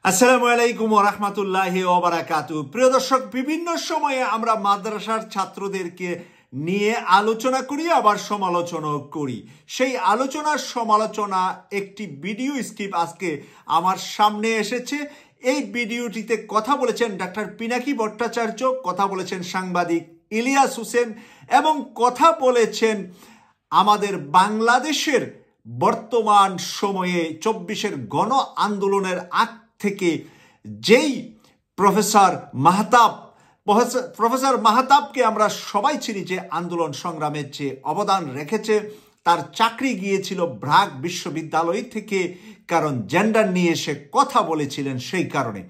আসসালামু আলাইকুম ওয়া রাহমাতুল্লাহি ওয়া বারাকাতুহু। প্রিয় দর্শক, বিভিন্ন সময়ে আমরা মাদ্রাসার ছাত্রদেরকে নিয়ে আলোচনা করি, আবার সমালোচনাও করি। সেই আলোচনার সমালোচনা একটি ভিডিও স্ক্রিপ আজকে আমার সামনে এসেছে। এই ভিডিওটিতে কথা বলেছেন ডাক্তার পিনাকি ভট্টাচার্য, কথা বলেছেন সাংবাদিক ইলিয়াস হোসেন এবং কথা বলেছেন আমাদের বাংলাদেশের বর্তমান সময়ে ২৪-এর গণ আন্দোলনের আগ থেকে যেই প্রফেসর মাহতাবকে আমরা সবাই চিনি, যে আন্দোলন সংগ্রামের যে অবদান রেখেছে। তার চাকরি গিয়েছিল ব্রাক বিশ্ববিদ্যালয় থেকে, কারণ জেন্ডার নিয়ে সে কথা বলেছিলেন সেই কারণে।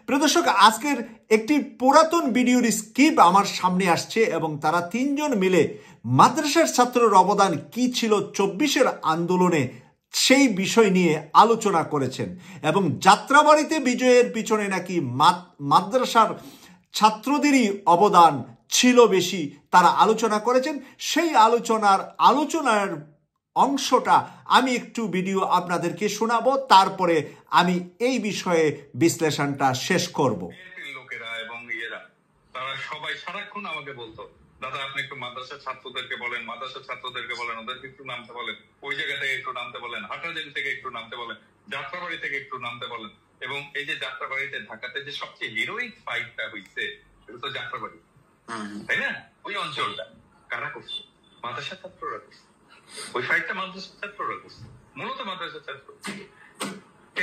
প্রিয় দর্শক, আজকের একটি পুরাতন ভিডিওর স্ক্রিপ আমার সামনে আসছে এবং তারা তিনজন মিলে মাদ্রাসার ছাত্রের অবদান কি ছিল ২৪-এর আন্দোলনে সেই বিষয় নিয়ে আলোচনা করেছেন এবং যাত্রাবাড়িতে বিজয়ের পিছনে নাকি মাদ্রাসার ছাত্রদেরই অবদান ছিল বেশি, তারা আলোচনা করেছেন। সেই আলোচনার অংশটা আমি একটু ভিডিও আপনাদেরকে শোনাবো, তারপরে আমি এই বিষয়ে বিশ্লেষণটা শেষ করব। লোকেরা এবং তারা সবাই সারাক্ষণ আমাকে বলতো, দাদা আপনি একটু মাদ্রাসার ছাত্রদেরকে বলেন, মাদ্রাসার ছাত্রদেরকে বলেন, ওদেরকে একটু নামতে বলেন, ওই জায়গা থেকে একটু নামতে বলেন, হাটাজারি থেকে একটু নামতে বলেন, যাত্রাবাড়ি থেকে একটু নামতে বলেন। এবং এই যে যাত্রাবাড়িতে ঢাকাতে যে সবচেয়ে হিরোইক ফাইটটা হয়েছে সেটা তো যাত্রাবাড়ি, তাই না? ওই অঞ্চলটা কারা করছে? মাদ্রাসার ছাত্ররা করছে। ওই ফাইটটা মাদ্রাসার ছাত্ররা করছে, মূলত মাদ্রাসার ছাত্র।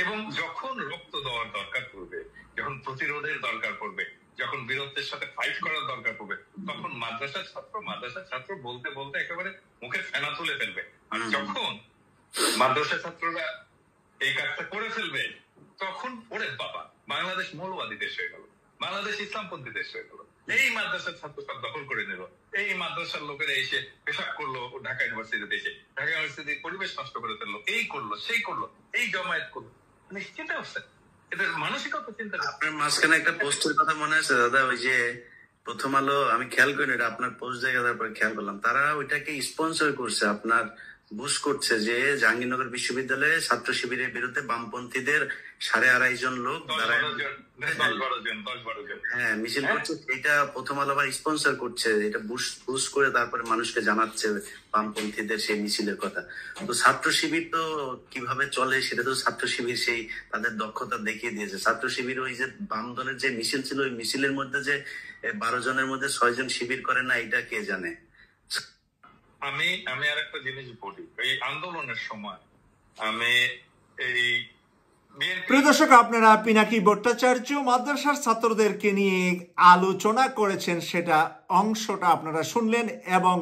এবং যখন রক্ত দেওয়ার দরকার পড়বে, যখন প্রতিরোধের দরকার পড়বে, যখন বীরত্বের সাথে ফাইট করার দরকার পড়বে, তখন মাদ্রাসার ছাত্র বলতে বলতে একেবারে মুখে ফেনা তুলে ফেলবে। আর যখন মাদ্রাসার ছাত্ররা এই কাজটা করে ফেলবে, তখন ওরে বাবা, বাংলাদেশ মৌলবাদী দেশ হয়ে গেল, বাংলাদেশ ইসলামপন্থী দেশ হয়ে গেল। এই মাদ্রাসার ছাত্র সব দখল করে নিল, এই মাদ্রাসার লোকেরা এসে পেশাব করলো ঢাকা ইউনিভার্সিটিতে, এসে ঢাকা ইউনিভার্সিটির পরিবেশ নষ্ট করে ফেললো, এই করলো সেই করলো, এই জমায়েত করলো। মানে চিন্তা করছে এদের মানসিকতা, চিন্তা। আপনার মাঝখানে একটা পোস্টের কথা মনে আছে দাদা, ওই যে প্রথম আলো, আমি খেয়াল করিনি, এটা আপনার পোস্ট দেখে তারপরে খেয়াল করলাম, তারা ওইটাকে স্পন্সর করছে, আপনার বুশ করছে যে জাহাঙ্গীরনগর বিশ্ববিদ্যালয়ে ছাত্র শিবিরের বিরুদ্ধে বামপন্থীদের 2.5 জন লোক হ্যাঁ মিছিল করছে। এটা প্রথম আলো আবার স্পন্সর করছে, এটা বুশ করে তারপরে মানুষকে জানাচ্ছে বামপন্থীদের সেই মিছিলের কথা। তো ছাত্র শিবির তো কিভাবে চলে সেটা তো ছাত্র শিবির সেই তাদের দক্ষতা দেখিয়ে দিয়েছে। ছাত্র শিবির ওই যে বাম দলের যে মিছিল ছিল, ওই মিছিলের মধ্যে যে 12 জনের মধ্যে 6 জন শিবির করে না, এটা কে জানে। আমি আর একটা জিনিস বলি, এই আন্দোলনের সময় আমি এই প্রিয় দর্শক, আপনারা পিনাকি ভট্টাচার্য মাদ্রাসার ছাত্রদেরকে নিয়ে আলোচনা করেছেন, সেটা অংশটা আপনারা শুনলেন এবং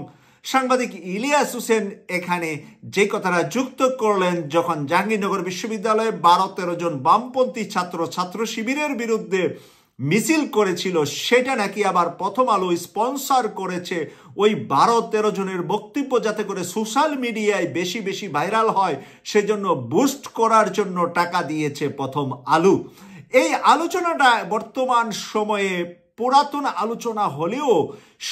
সাংবাদিক ইলিয়াস হোসেন এখানে যে কথাটা যুক্ত করলেন, যখন জাহাঙ্গীরনগর বিশ্ববিদ্যালয়ে 12-13 জন বামপন্থী ছাত্র শিবিরের বিরুদ্ধে মিছিল করেছিল, সেটা নাকি আবার প্রথম আলো স্পন্সর করেছে। ওই 12-13 জনের বক্তব্য যাতে করে সোশ্যাল মিডিয়ায় বেশি বেশি ভাইরাল হয়, সেজন্য বুস্ট করার জন্য টাকা দিয়েছে প্রথম আলো। এই আলোচনাটা বর্তমান সময়ে পুরাতন আলোচনা হলেও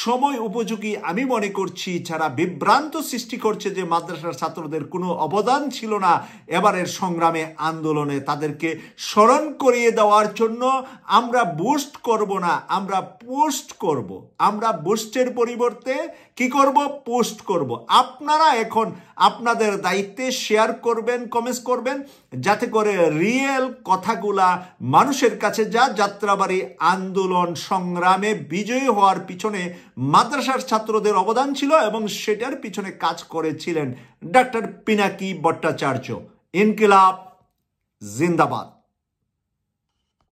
সময় উপযোগী আমি মনে করছি। যারা বিভ্রান্ত সৃষ্টি করছে যে মাদ্রাসার ছাত্রদের কোনো অবদান ছিল না এবারের সংগ্রামে আন্দোলনে, তাদেরকে স্মরণ করিয়ে দেওয়ার জন্য আমরা বুস্ট করব না, আমরা পোস্ট করব। আমরা বুস্টের পরিবর্তে কি করব? পোস্ট করব। আপনারা এখন আপনাদের দায়িত্বে শেয়ার করবেন, কমেন্টস করবেন, যাতে করে রিয়েল কথাগুলা মানুষের কাছে যা। যাত্রাবাড়ি আন্দোলন সংগ্রামে বিজয়ী হওয়ার পিছনে মাদ্রাসার ছাত্রদের অবদান ছিল এবং সেটার পিছনে কাজ করেছিলেন ডাক্তার পিনাকি ভট্টাচার্য। ইনকিলাব জিন্দাবাদ।